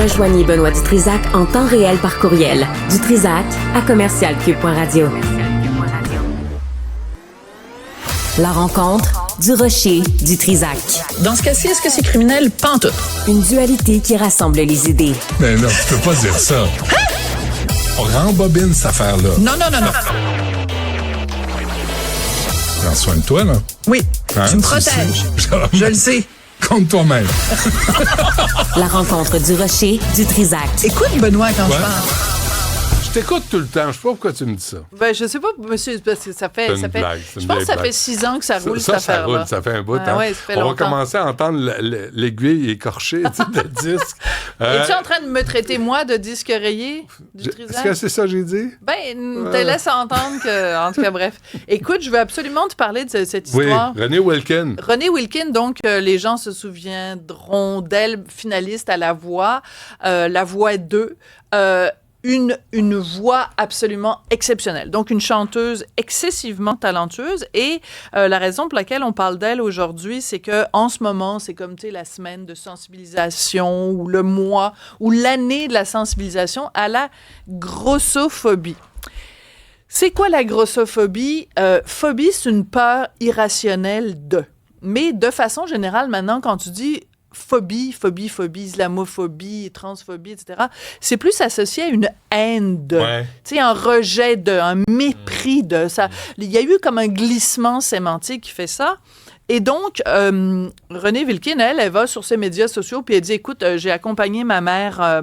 Rejoignez Benoît Dutrisac en temps réel par courriel. Dutrisac@commercialcube.radio. La rencontre du Rocher du Trisac. Dans ce cas-ci, est-ce que c'est criminel? Pas en tout. Une dualité qui rassemble les idées. Mais non, tu peux pas dire ça. On rembobine cette affaire-là. Non. Prends soin de toi, là. Oui, Hein, tu me tu protèges. sais. Je le sais. Contre toi-même. La rencontre du Rocher du Trisac. Écoute, Benoît, quand Ouais. je parle. Je t'écoute tout le temps. Je sais pas pourquoi tu me dis ça. Ben, je sais pas, monsieur, parce que ça fait. C'est Ça une fait blague, c'est une je pense que ça vieille fait 6 ans que ça roule, Ça cette affaire-là. roule, ça fait un bout. Ah hein? ouais, ça fait On va longtemps. commencer à entendre l'aiguille écorchée de disque. Es-tu en train de me traiter, moi, de disque rayé du Est-ce Trisac? que c'est ça que j'ai dit? Ben, te laisse entendre que. En tout cas, bref. Écoute, je veux absolument te parler de cette histoire. Oui, René Wilkin. René Wilkin, donc, les gens se souviendront d'elle, finaliste à La Voix 2. Une voix absolument exceptionnelle. Donc, une chanteuse excessivement talentueuse. Et la raison pour laquelle on parle d'elle aujourd'hui, c'est que en ce moment, c'est comme, tu sais, la semaine de sensibilisation ou le mois ou l'année de la sensibilisation à la grossophobie. C'est quoi la grossophobie? Phobie, c'est une peur irrationnelle de. Mais de façon générale, maintenant, quand tu dis phobie, islamophobie, transphobie, etc., c'est plus associé à une haine de, Ouais. tu sais, un rejet de, un mépris de. Ça. Il y a eu comme un glissement sémantique qui fait ça. Et donc, Renée Wilkin, elle va sur ses médias sociaux puis elle dit, écoute, j'ai accompagné ma mère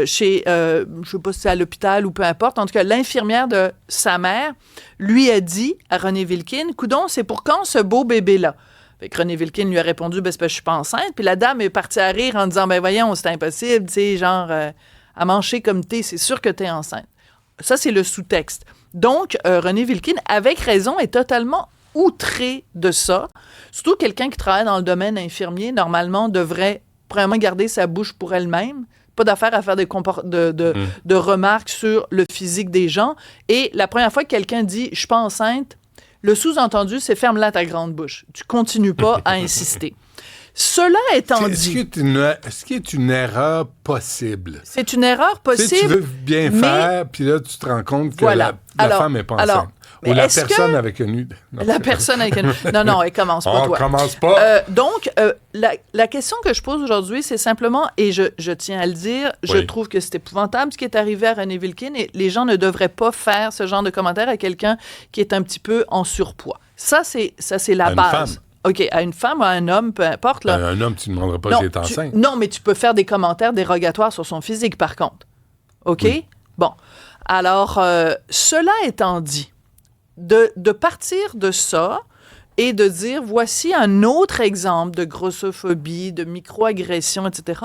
chez, je sais pas si c'est à l'hôpital ou peu importe, en tout cas, l'infirmière de sa mère lui a dit à Renée Wilkin, coudonc, c'est pour quand ce beau bébé-là? Fait que Renée Wilkin lui a répondu, ben c'est parce que je suis pas enceinte. Puis la dame est partie à rire en disant, ben voyons, c'est impossible, tu sais, genre, à manger comme t'es, c'est sûr que t'es enceinte. Ça, c'est le sous-texte. Donc, Renée Wilkin, avec raison, est totalement outrée de ça. Surtout quelqu'un qui travaille dans le domaine infirmier, normalement, devrait premièrement garder sa bouche pour elle-même. Pas d'affaire à faire de remarques sur le physique des gens. Et la première fois que quelqu'un dit « je suis pas enceinte », le sous-entendu, c'est « ferme-la ta grande bouche ». Tu continues pas à insister. Cela étant dit... Est-ce qu'il est une erreur possible? C'est une erreur Tu sais, possible. tu veux bien faire, puis là, tu te rends compte que Voilà. la femme n'est pas enceinte. Ou la personne avec un nu. La personne avec un... Non, elle commence pas, On toi. commence pas. Donc, la question que je pose aujourd'hui, c'est simplement, et je tiens à le dire, je Oui. trouve que c'est épouvantable ce qui est arrivé à Renée Wilkin, et les gens ne devraient pas faire ce genre de commentaire à quelqu'un qui est un petit peu en surpoids. Ça, c'est la À une base. femme. OK, à une femme ou à un homme, peu importe. Là. Un homme, tu ne demanderas pas Non, s'il est enceinte. non, mais tu peux faire des commentaires dérogatoires sur son physique, par contre. OK? Oui. Bon. Alors, cela étant dit, de partir de ça et de dire, voici un autre exemple de grossophobie, de microagression, etc.,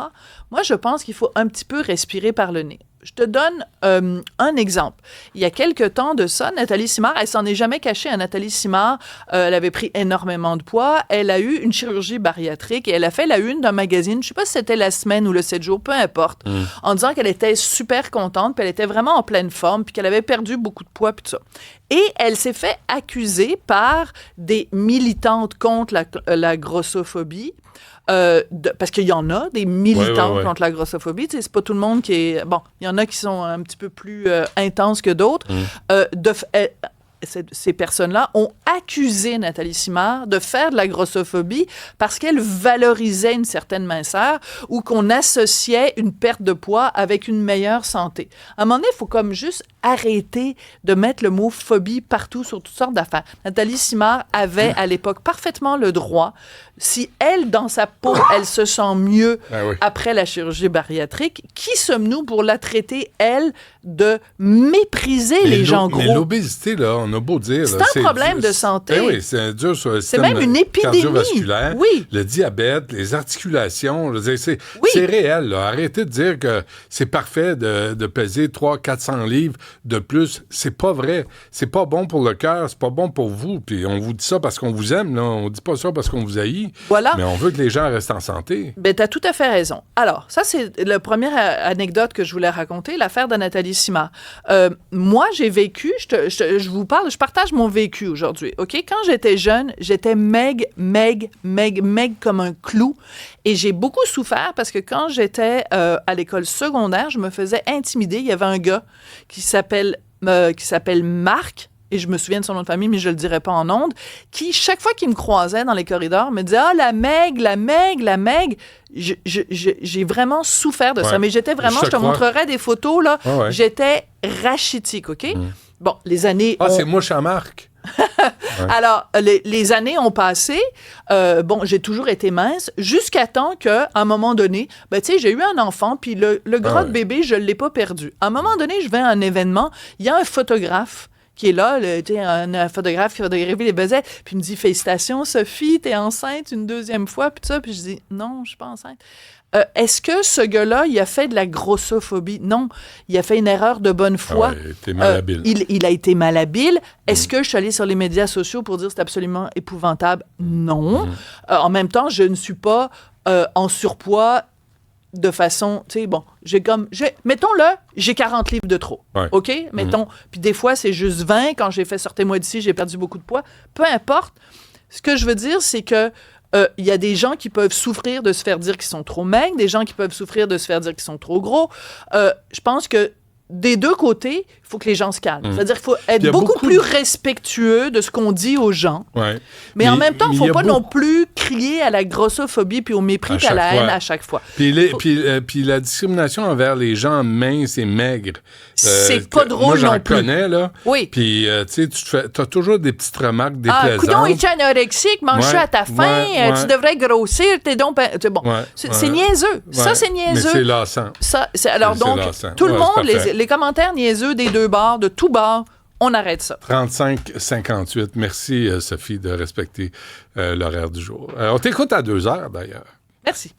moi, je pense qu'il faut un petit peu respirer par le nez. Je te donne un exemple. Il y a quelque temps de ça, Nathalie Simard, elle s'en est jamais cachée. Hein. Nathalie Simard, elle avait pris énormément de poids. Elle a eu une chirurgie bariatrique et elle a fait la une d'un magazine, je sais pas si c'était La Semaine ou Le 7 jours, peu importe, en disant qu'elle était super contente, puis elle était vraiment en pleine forme, puis qu'elle avait perdu beaucoup de poids, puis tout ça. Et elle s'est fait accuser par des militantes contre la grossophobie. Parce qu'il y en a des militants ouais. contre la grossophobie. Tu sais, c'est pas tout le monde qui est... Bon, il y en a qui sont un petit peu plus intenses que d'autres. Ces personnes-là ont accusé Nathalie Simard de faire de la grossophobie parce qu'elle valorisait une certaine minceur ou qu'on associait une perte de poids avec une meilleure santé. À un moment donné, il faut comme juste arrêter de mettre le mot phobie partout sur toutes sortes d'affaires. Nathalie Simard avait à l'époque parfaitement le droit, si elle, dans sa peau, elle se sent mieux après la chirurgie bariatrique, qui sommes-nous pour la traiter, elle, de mépriser les gens gros? Mais l'obésité, là, on a beau dire... C'est un problème de santé. Ben oui, c'est dur sur le système même une épidémie. cardiovasculaire. Oui. Le diabète, les articulations. Je veux dire, c'est réel. Là. Arrêtez de dire que c'est parfait de peser 300-400 livres de plus. C'est pas vrai. C'est pas bon pour le cœur, c'est pas bon pour vous. Puis on vous dit ça parce qu'on vous aime, là. On dit pas ça parce qu'on vous haït. Voilà. Mais on veut que les gens restent en santé. Ben, t'as tout à fait raison. Alors, ça, c'est la première anecdote que je voulais raconter, l'affaire de Nathalie Simard. Moi, j'ai vécu, je vous parle, je partage mon vécu aujourd'hui, OK? Quand j'étais jeune, j'étais maigre comme un clou. Et j'ai beaucoup souffert parce que quand j'étais à l'école secondaire, je me faisais intimider. Il y avait un gars qui s'appelle Marc, et je me souviens de son nom de famille, mais je le dirai pas en ondes, qui, chaque fois qu'il me croisait dans les corridors, me disait « Ah, la maigre! » J'ai vraiment souffert de ça. Mais j'étais vraiment, je te montrerai des photos, là, j'étais rachitique, OK? Bon, les années... c'est moi, Marc. Alors, les années ont passé. J'ai toujours été mince jusqu'à temps qu'à un moment donné, tu sais, j'ai eu un enfant, puis le gras de bébé, je ne l'ai pas perdu. À un moment donné, je vais à un événement, il y a un photographe qui est là, un photographe qui photographie les besettes, puis il me dit « Félicitations, Sophie, t'es enceinte une deuxième fois », puis tout ça, puis je dis « Non, je suis pas enceinte ». Est-ce que ce gars-là, il a fait de la grossophobie? Non. Il a fait une erreur de bonne foi. Ouais, il a été malhabile. Il a été malhabile. Est-ce que je suis allée sur les médias sociaux pour dire que c'est absolument épouvantable? Non. En même temps, je ne suis pas en surpoids de façon, tu sais, mettons-le, j'ai 40 livres de trop, OK? Mettons, puis des fois, c'est juste 20. Quand j'ai fait Sortez-moi d'ici, j'ai perdu beaucoup de poids. Peu importe. Ce que je veux dire, c'est que il y a des gens qui peuvent souffrir de se faire dire qu'ils sont trop maigres, des gens qui peuvent souffrir de se faire dire qu'ils sont trop gros. Je pense que des deux côtés, il faut que les gens se calment. C'est-à-dire qu'il faut être beaucoup plus respectueux de ce qu'on dit aux gens. Ouais. Mais en même temps, il ne faut pas non plus crier à la grossophobie puis au mépris et à la haine à chaque fois. Puis la discrimination envers les gens minces et maigres. C'est pas drôle moi, j'en non plus. connais, là. Oui. Puis, tu sais, t'as toujours des petites remarques déplaisantes. Coudon, es-tu anorexique? Mange-tu à ta faim? Tu devrais grossir. T'es donc... Bon, c'est niaiseux. Ouais. Ça, c'est niaiseux. Mais c'est lassant. Alors, donc, tout le monde, les commentaires niaiseux des deux bords, de tout bord, on arrête ça. 35-58. Merci, Sophie, de respecter l'horaire du jour. On t'écoute à 2 heures, d'ailleurs. Merci.